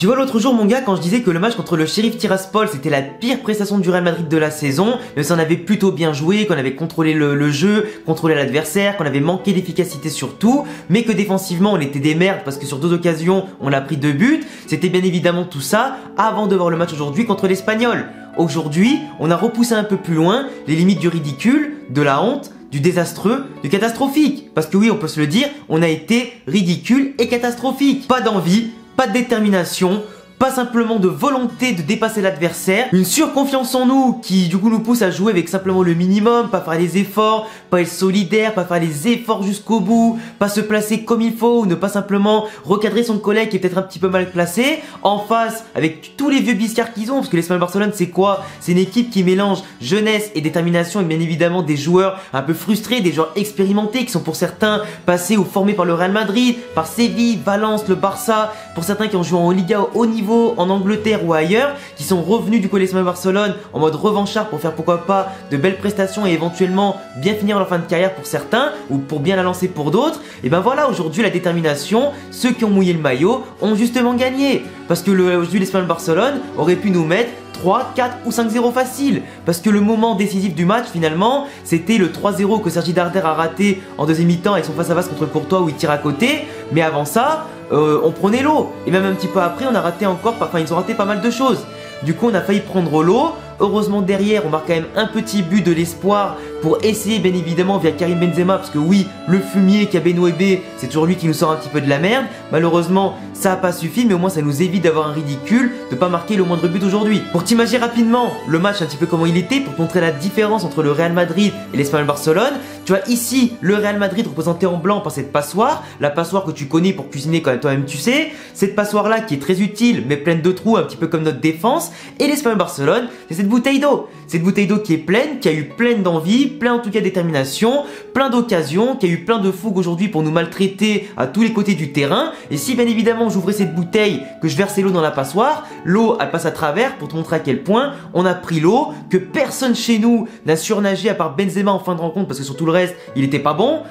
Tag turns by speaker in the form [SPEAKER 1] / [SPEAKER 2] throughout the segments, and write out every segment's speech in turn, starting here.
[SPEAKER 1] Tu vois, l'autre jour, mon gars, quand je disais que le match contre le Sheriff Tiraspol, c'était la pire prestation du Real Madrid de la saison, mais ça en avait plutôt bien joué, qu'on avait contrôlé le jeu, contrôlé l'adversaire, qu'on avait manqué d'efficacité sur tout, mais que défensivement, on était des merdes parce que sur 2 occasions, on a pris 2 buts. C'était bien évidemment tout ça avant de voir le match aujourd'hui contre l'Espagnol. Aujourd'hui, on a repoussé un peu plus loin les limites du ridicule, de la honte, du désastreux, du catastrophique. Parce que oui, on peut se le dire, on a été ridicule et catastrophique. Pas d'envie, pas de détermination, pas simplement de volonté de dépasser l'adversaire, une surconfiance en nous qui du coup nous pousse à jouer avec simplement le minimum, pas faire les efforts, pas être solidaire, pas faire les efforts jusqu'au bout, pas se placer comme il faut ou ne pas simplement recadrer son collègue qui est peut-être un petit peu mal placé. En face, avec tous les vieux biscards qu'ils ont, parce que l'Espagnol Barcelone c'est quoi? C'est une équipe qui mélange jeunesse et détermination et bien évidemment des joueurs un peu frustrés, des joueurs expérimentés qui sont pour certains passés ou formés par le Real Madrid, par Séville, Valence, le Barça, pour certains qui ont joué en Liga au haut niveau, en Angleterre ou ailleurs, qui sont revenus du coup l'Espagnol Barcelone en mode revanchard pour faire pourquoi pas de belles prestations et éventuellement bien finir leur fin de carrière pour certains ou pour bien la lancer pour d'autres. Et ben voilà, aujourd'hui la détermination, ceux qui ont mouillé le maillot ont justement gagné parce que aujourd'hui l'Espagnol Barcelone aurait pu nous mettre 3, 4 ou 5-0 facile. Parce que le moment décisif du match finalement c'était le 3-0 que Sergi Darder a raté en deuxième mi-temps avec son face-à-face contre Courtois où il tire à côté. Mais avant ça on prenait l'eau. Et même un petit peu après on a raté encore, enfin ils ont raté pas mal de choses. Du coup on a failli prendre l'eau. Heureusement derrière on marque quand même un petit but de l'espoir pour essayer bien évidemment via Karim Benzema, parce que oui, le fumier qu'a Benoébé, c'est toujours lui qui nous sort un petit peu de la merde. Malheureusement ça n'a pas suffi, mais au moins ça nous évite d'avoir un ridicule, de pas marquer le moindre but aujourd'hui. Pour t'imaginer rapidement le match un petit peu comment il était, pour te montrer la différence entre le Real Madrid et l'Espagnol Barcelone, tu vois ici le Real Madrid représenté en blanc par cette passoire, la passoire que tu connais pour cuisiner quand même toi-même tu sais, cette passoire là qui est très utile mais pleine de trous un petit peu comme notre défense, et l'Espagnol Barcelone c'est cette bouteille d'eau. Cette bouteille d'eau qui est pleine, qui a eu plein d'envie, plein en tout cas de détermination, plein d'occasions, qui a eu plein de fougue aujourd'hui pour nous maltraiter à tous les côtés du terrain. Et si bien évidemment j'ouvrais cette bouteille, que je versais l'eau dans la passoire, l'eau elle passe à travers pour te montrer à quel point on a pris l'eau, que personne chez nous n'a surnagé à part Benzema en fin de rencontre parce que sur tout le reste il était pas bon.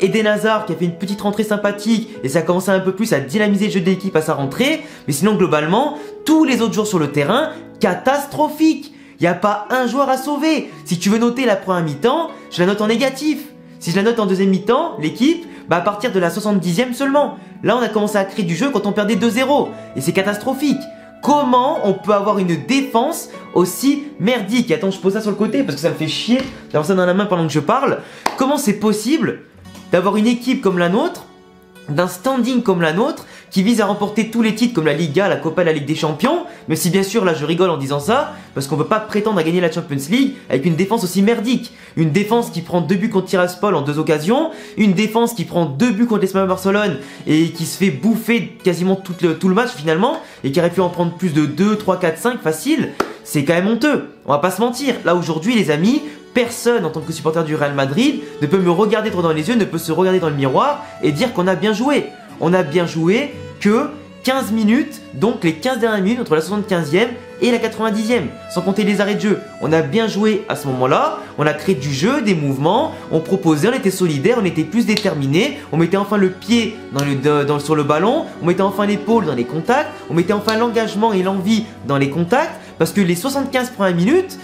[SPEAKER 1] Eden Hazard qui a fait une petite rentrée sympathique et ça a commencé un peu plus à dynamiser le jeu de l'équipe à sa rentrée. Mais sinon globalement, tous les autres joueurs sur le terrain, catastrophique. Il n'y a pas un joueur à sauver. Si tu veux noter la première mi-temps, je la note en négatif. Si je la note en deuxième mi-temps, l'équipe, bah à partir de la 70e seulement. Là, on a commencé à créer du jeu quand on perdait 2-0. Et c'est catastrophique. Comment on peut avoir une défense aussi merdique? Attends, je pose ça sur le côté parce que ça me fait chier d'avoir ça dans la main pendant que je parle. Comment c'est possible d'avoir une équipe comme la nôtre, d'un standing comme la nôtre, qui vise à remporter tous les titres comme la Liga, la Copa, la Ligue des Champions, même si bien sûr là je rigole en disant ça, parce qu'on ne peut pas prétendre à gagner la Champions League avec une défense aussi merdique. Une défense qui prend 2 buts contre Tiraspol en 2 occasions, une défense qui prend 2 buts contre l'Espagnol Barcelone et qui se fait bouffer quasiment tout le match finalement, et qui aurait pu en prendre plus de 2, 3, 4, 5 facile. C'est quand même honteux, on va pas se mentir. Là aujourd'hui les amis, personne en tant que supporter du Real Madrid ne peut me regarder droit dans les yeux, ne peut se regarder dans le miroir et dire qu'on a bien joué. On a bien joué que 15 minutes, donc les 15 dernières minutes entre la 75e et la 90e, sans compter les arrêts de jeu. On a bien joué à ce moment-là, on a créé du jeu, des mouvements, on proposait, on était solidaire, on était plus déterminé, on mettait enfin le pied sur le ballon, on mettait enfin l'épaule dans les contacts, on mettait enfin l'engagement et l'envie dans les contacts, parce que les 75 premières minutes,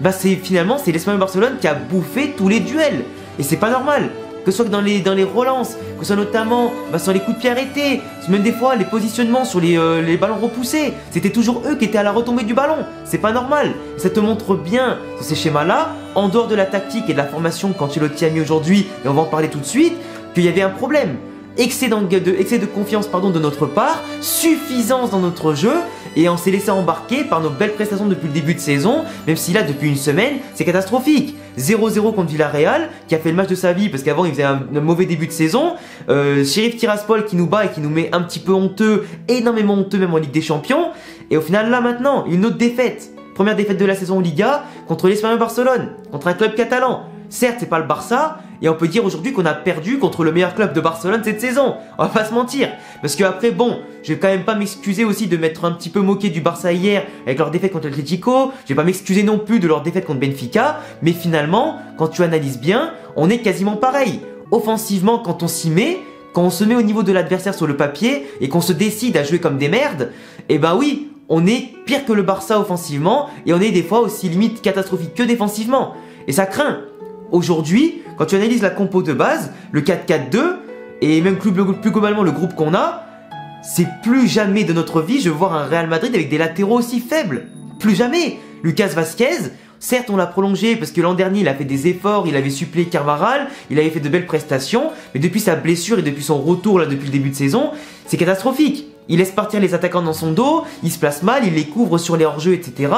[SPEAKER 1] bah finalement c'est l'Espagnol Barcelone qui a bouffé tous les duels. Et c'est pas normal. Que ce soit dans les relances, que ce soit notamment sur les coups de pied arrêtés, même des fois les positionnements sur les ballons repoussés, c'était toujours eux qui étaient à la retombée du ballon. C'est pas normal. Et ça te montre bien sur ces schémas-là, en dehors de la tactique et de la formation qu'Ancelotti a mis aujourd'hui, et on va en parler tout de suite, qu'il y avait un problème. Excès de confiance de notre part, suffisance dans notre jeu, et on s'est laissé embarquer par nos belles prestations depuis le début de saison, même si là depuis une semaine c'est catastrophique. 0-0 contre Villarreal qui a fait le match de sa vie parce qu'avant il faisait un mauvais début de saison, Sheriff Tiraspol qui nous bat et qui nous met un petit peu honteux, énormément honteux même en Ligue des Champions, et au final là maintenant une autre défaite, première défaite de la saison en Liga contre l'Espagnol Barcelone, contre un club catalan. Certes c'est pas le Barça, et on peut dire aujourd'hui qu'on a perdu contre le meilleur club de Barcelone cette saison. On va pas se mentir. Parce que après, bon, je vais quand même pas m'excuser aussi de m'être un petit peu moqué du Barça hier avec leur défaite contre l'Atlético. Je vais pas m'excuser non plus de leur défaite contre Benfica. Mais finalement, quand tu analyses bien, on est quasiment pareil. Offensivement, quand on s'y met, quand on se met au niveau de l'adversaire sur le papier et qu'on se décide à jouer comme des merdes, eh ben oui, on est pire que le Barça offensivement et on est des fois aussi limite catastrophique que défensivement. Et ça craint. Aujourd'hui, quand tu analyses la compo de base, le 4-4-2 et même plus globalement le groupe qu'on a, c'est plus jamais de notre vie je veux voir un Real Madrid avec des latéraux aussi faibles. Plus jamais. Lucas Vázquez, certes on l'a prolongé parce que l'an dernier il a fait des efforts, il avait suppléé Carvajal, il avait fait de belles prestations, mais depuis sa blessure et depuis son retour là depuis le début de saison, c'est catastrophique. Il laisse partir les attaquants dans son dos, il se place mal, il les couvre sur les hors-jeux, etc.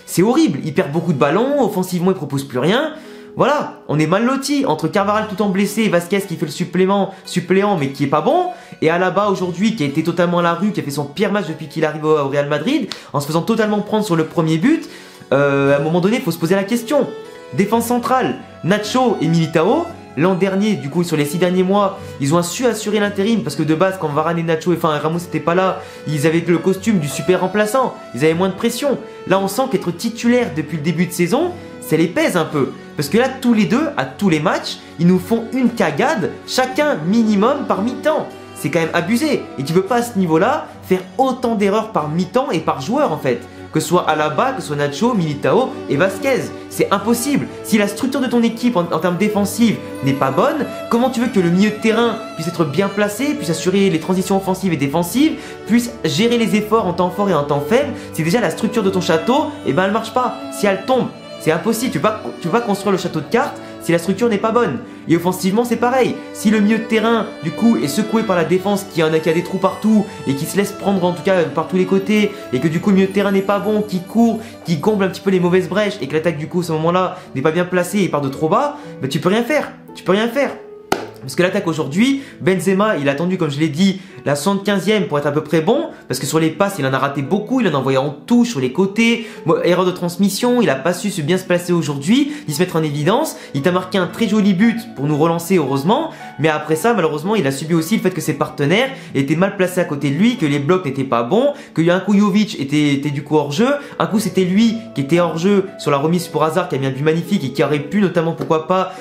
[SPEAKER 1] C'est horrible, il perd beaucoup de ballons, offensivement il propose plus rien. Voilà, on est mal lotis entre Carvajal tout en blessé et Vázquez qui fait le suppléant mais qui est pas bon, et Alaba aujourd'hui qui a été totalement à la rue, qui a fait son pire match depuis qu'il arrive au Real Madrid, en se faisant totalement prendre sur le premier but. À un moment donné, il faut se poser la question. Défense centrale, Nacho et Militao. L'an dernier, du coup, sur les 6 derniers mois, ils ont su assurer l'intérim parce que de base, quand Varane et Nacho, Ramos n'étaient pas là, ils avaient le costume du super remplaçant. Ils avaient moins de pression. Là, on sent qu'être titulaire depuis le début de saison, ça les pèse un peu. Parce que là, tous les deux, à tous les matchs, ils nous font une cagade, chacun minimum par mi-temps. C'est quand même abusé. Et tu peux pas à ce niveau-là faire autant d'erreurs par mi-temps et par joueur en fait. Que ce soit Alaba, que ce soit Nacho, Militao et Vázquez. C'est impossible. Si la structure de ton équipe en termes défensifs n'est pas bonne, comment tu veux que le milieu de terrain puisse être bien placé, puisse assurer les transitions offensives et défensives, puisse gérer les efforts en temps fort et en temps faible, si déjà la structure de ton château, eh ben elle marche pas. Si elle tombe, c'est impossible. Tu peux pas construire le château de cartes si la structure n'est pas bonne. Et offensivement, c'est pareil. Si le milieu de terrain, du coup, est secoué par la défense qui a des trous partout et qui se laisse prendre en tout cas par tous les côtés, et que du coup le milieu de terrain n'est pas bon, qui court, qui comble un petit peu les mauvaises brèches, et que l'attaque du coup à ce moment-là n'est pas bien placée et part de trop bas, bah tu peux rien faire. Tu peux rien faire. Parce que l'attaque aujourd'hui, Benzema, il a attendu, comme je l'ai dit, la 75e pour être à peu près bon. Parce que sur les passes, il en a raté beaucoup. Il en a envoyé en touche sur les côtés. Erreur de transmission. Il a pas su bien se placer aujourd'hui, ni se mettre en évidence. Il t'a marqué un très joli but pour nous relancer, heureusement. Mais après ça, malheureusement, il a subi aussi le fait que ses partenaires étaient mal placés à côté de lui, que les blocs n'étaient pas bons, que un coup Jovic était du coup hors jeu. Un coup, c'était lui qui était hors jeu sur la remise pour Hazard, qui a mis un but magnifique et qui aurait pu notamment, pourquoi pas,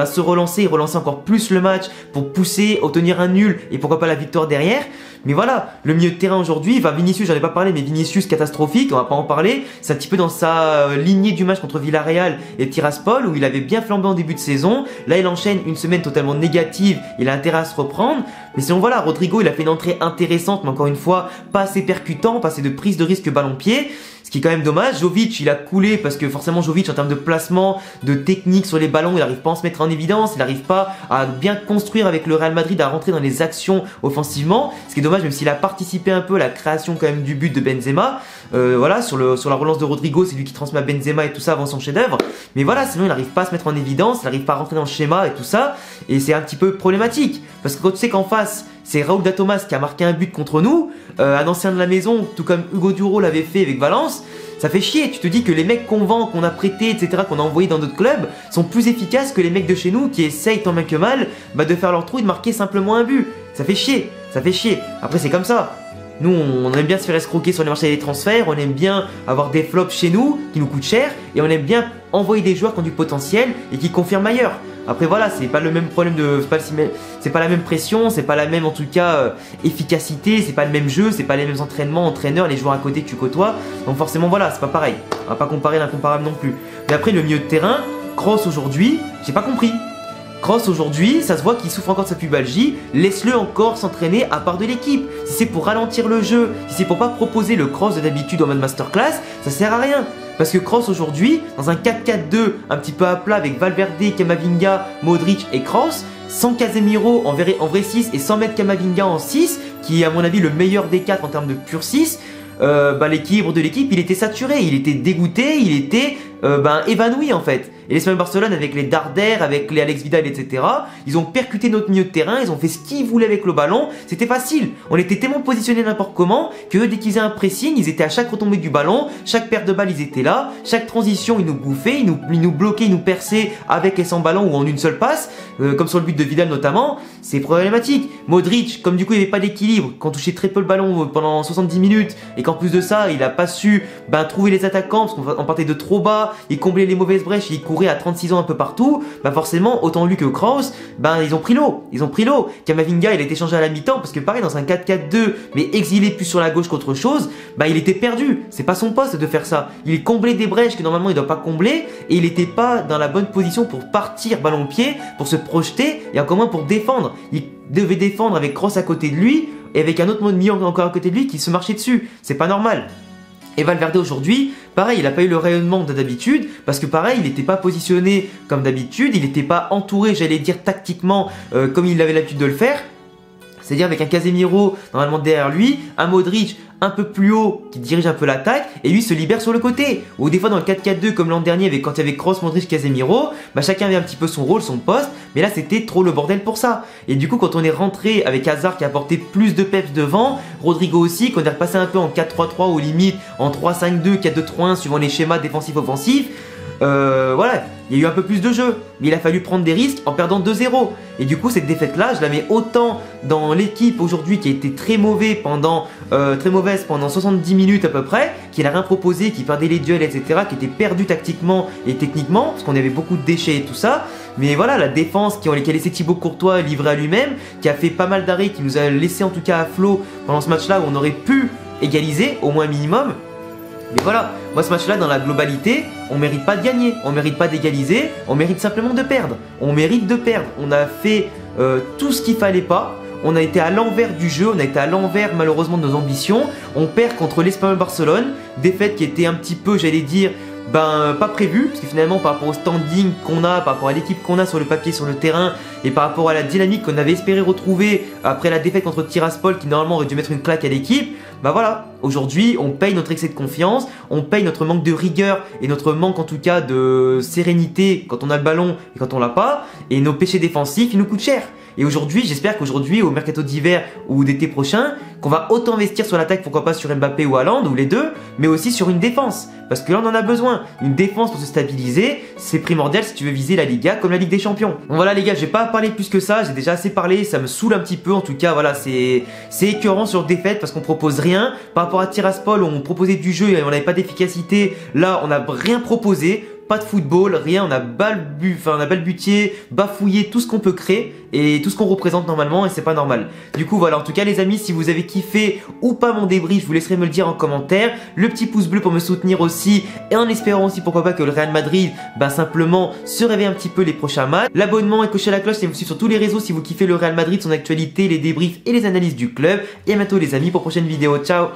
[SPEAKER 1] se relancer et relancer encore plus le match pour pousser, obtenir un nul et pourquoi pas la victoire derrière. Mais voilà, le milieu de terrain aujourd'hui, Vinicius, j'en ai pas parlé, mais Vinicius catastrophique, on va pas en parler. C'est un petit peu dans sa lignée du match contre Villarreal et Tiraspol où il avait bien flambé en début de saison. Là, il enchaîne une semaine totalement négative, il a intérêt à se reprendre. Mais sinon voilà, Rodrigo, il a fait une entrée intéressante, mais encore une fois, pas assez percutant, pas assez de prise de risque ballon-pied. Ce qui est quand même dommage. Jovic, il a coulé parce que forcément Jovic, en termes de placement, de technique sur les ballons, il n'arrive pas à se mettre en évidence, il n'arrive pas à bien construire avec le Real Madrid, à rentrer dans les actions offensivement. Ce qui est dommage, même s'il a participé un peu à la création quand même du but de Benzema. Voilà, sur la relance de Rodrigo, c'est lui qui transmet à Benzema et tout ça avant son chef-d'œuvre. Mais voilà, sinon il n'arrive pas à se mettre en évidence, il n'arrive pas à rentrer dans le schéma et tout ça. Et c'est un petit peu problématique. Parce que quand tu sais qu'en face, c'est Raúl da Tomás qui a marqué un but contre nous, un ancien de la maison, tout comme Hugo Duro l'avait fait avec Valence, ça fait chier. Tu te dis que les mecs qu'on vend, qu'on a prêtés, etc., qu'on a envoyés dans d'autres clubs, sont plus efficaces que les mecs de chez nous qui essayent tant bien que mal de faire leur trou et de marquer simplement un but. Ça fait chier, ça fait chier. Après c'est comme ça. Nous, on aime bien se faire escroquer sur les marchés des transferts, on aime bien avoir des flops chez nous qui nous coûtent cher, et on aime bien envoyer des joueurs qui ont du potentiel et qui confirment ailleurs. Après voilà, c'est pas le même problème c'est pas la même pression, c'est pas la même en tout cas efficacité, c'est pas le même jeu, c'est pas les mêmes entraîneurs, les joueurs à côté que tu côtoies. Donc forcément voilà, c'est pas pareil. On va pas comparer l'incomparable non plus. Mais après le milieu de terrain, Kroos aujourd'hui, j'ai pas compris. Kroos aujourd'hui, ça se voit qu'il souffre encore de sa pubalgie, laisse-le encore s'entraîner à part de l'équipe. Si c'est pour ralentir le jeu, si c'est pour pas proposer le Kroos de d'habitude en mode masterclass, ça sert à rien. Parce que Kroos aujourd'hui, dans un 4-4-2 un petit peu à plat avec Valverde, Camavinga, Modric et Kroos, sans Casemiro en vrai 6 et sans mettre Camavinga en 6, qui est à mon avis le meilleur des 4 en termes de pur 6, l'équilibre de l'équipe, il était saturé, il était dégoûté, il était évanoui en fait. Et l'Espagnol Barcelone avec les Darder, avec les Alex Vidal, etc. Ils ont percuté notre milieu de terrain, ils ont fait ce qu'ils voulaient avec le ballon, c'était facile. On était tellement positionnés n'importe comment que dès qu'ils faisaient un pressing, ils étaient à chaque retombée du ballon, chaque paire de balles ils étaient là, chaque transition ils nous bouffaient, ils nous bloquaient, ils nous perçaient avec et sans ballon ou en une seule passe, comme sur le but de Vidal notamment. C'est problématique. Modric, comme du coup il n'y avait pas d'équilibre, quand on touchait très peu le ballon pendant 70 minutes et qu'en plus de ça il a pas su trouver les attaquants parce qu'on partait de trop bas, il comblait les mauvaises brèches, il courait courait à 36 ans un peu partout, bah forcément, autant lui que Kroos, bah ils ont pris l'eau. Ils ont pris l'eau. Kamavinga, il a été changé à la mi-temps parce que pareil, dans un 4-4-2, mais exilé plus sur la gauche qu'autre chose, bah il était perdu. C'est pas son poste de faire ça. Il comblait des brèches que normalement il doit pas combler et il était pas dans la bonne position pour partir ballon au pied, pour se projeter et encore moins pour défendre. Il devait défendre avec Kroos à côté de lui et avec un autre milieu encore à côté de lui qui se marchait dessus. C'est pas normal. Et Valverde aujourd'hui, pareil, il n'a pas eu le rayonnement de d'habitude, parce que pareil, il n'était pas positionné comme d'habitude, il n'était pas entouré, j'allais dire, tactiquement, comme il avait l'habitude de le faire. C'est-à-dire avec un Casemiro normalement derrière lui, un Modric un peu plus haut qui dirige un peu l'attaque et lui se libère sur le côté. Ou des fois dans le 4-4-2 comme l'an dernier quand il y avait Kroos, Modric, Casemiro, bah chacun avait un petit peu son rôle, son poste, mais là c'était trop le bordel pour ça. Et du coup quand on est rentré avec Hazard qui a apporté plus de peps devant, Rodrigo aussi, qu'on est repassé un peu en 4-3-3 aux limites, en 3-5-2, 4-2-3-1 suivant les schémas défensifs-offensifs, voilà, il y a eu un peu plus de jeu, mais il a fallu prendre des risques en perdant 2-0. Et du coup, cette défaite-là, je la mets autant dans l'équipe aujourd'hui qui a été très mauvaise pendant 70 minutes à peu près, qui n'a rien proposé, qui perdait les duels, etc., qui était perdu tactiquement et techniquement, parce qu'on avait beaucoup de déchets et tout ça. Mais voilà, la défense qui a laissé Thibaut Courtois livré à lui-même, qui a fait pas mal d'arrêts, qui nous a laissé en tout cas à flot pendant ce match-là où on aurait pu égaliser, au moins minimum. Mais voilà, moi ce match-là, dans la globalité, on mérite pas de gagner, on mérite pas d'égaliser, on mérite simplement de perdre. On mérite de perdre. On a fait tout ce qu'il fallait pas. On a été à l'envers du jeu, on a été à l'envers malheureusement de nos ambitions. On perd contre l'Espagnol Barcelone, défaite qui était un petit peu, j'allais dire, pas prévu, parce que finalement par rapport au standing qu'on a, par rapport à l'équipe qu'on a sur le papier, sur le terrain, et par rapport à la dynamique qu'on avait espéré retrouver après la défaite contre Tiraspol qui normalement aurait dû mettre une claque à l'équipe, bah voilà, aujourd'hui on paye notre excès de confiance, on paye notre manque de rigueur et notre manque en tout cas de sérénité quand on a le ballon et quand on l'a pas, et nos péchés défensifs ils nous coûtent cher. Et aujourd'hui, j'espère qu'aujourd'hui, au mercato d'hiver ou d'été prochain, qu'on va autant investir sur l'attaque, pourquoi pas sur Mbappé ou Haaland, ou les deux, mais aussi sur une défense. Parce que là, on en a besoin. Une défense pour se stabiliser, c'est primordial si tu veux viser la Liga comme la Ligue des Champions. Bon voilà les gars, je vais pas parler plus que ça, j'ai déjà assez parlé, ça me saoule un petit peu. En tout cas, voilà, c'est écœurant sur défaite parce qu'on propose rien. Par rapport à Tiraspol, on proposait du jeu et on n'avait pas d'efficacité. Là, on n'a rien proposé. Pas de football, rien, on a balbutié, bafouillé tout ce qu'on peut créer et tout ce qu'on représente normalement et c'est pas normal. Du coup voilà, en tout cas les amis, si vous avez kiffé ou pas mon débrief, je vous laisserai me le dire en commentaire. Le petit pouce bleu pour me soutenir aussi et en espérant aussi pourquoi pas que le Real Madrid simplement se réveille un petit peu les prochains matchs. L'abonnement et cocher la cloche et vous suivre sur tous les réseaux si vous kiffez le Real Madrid, son actualité, les débriefs et les analyses du club. Et à bientôt les amis pour prochaine vidéo, ciao.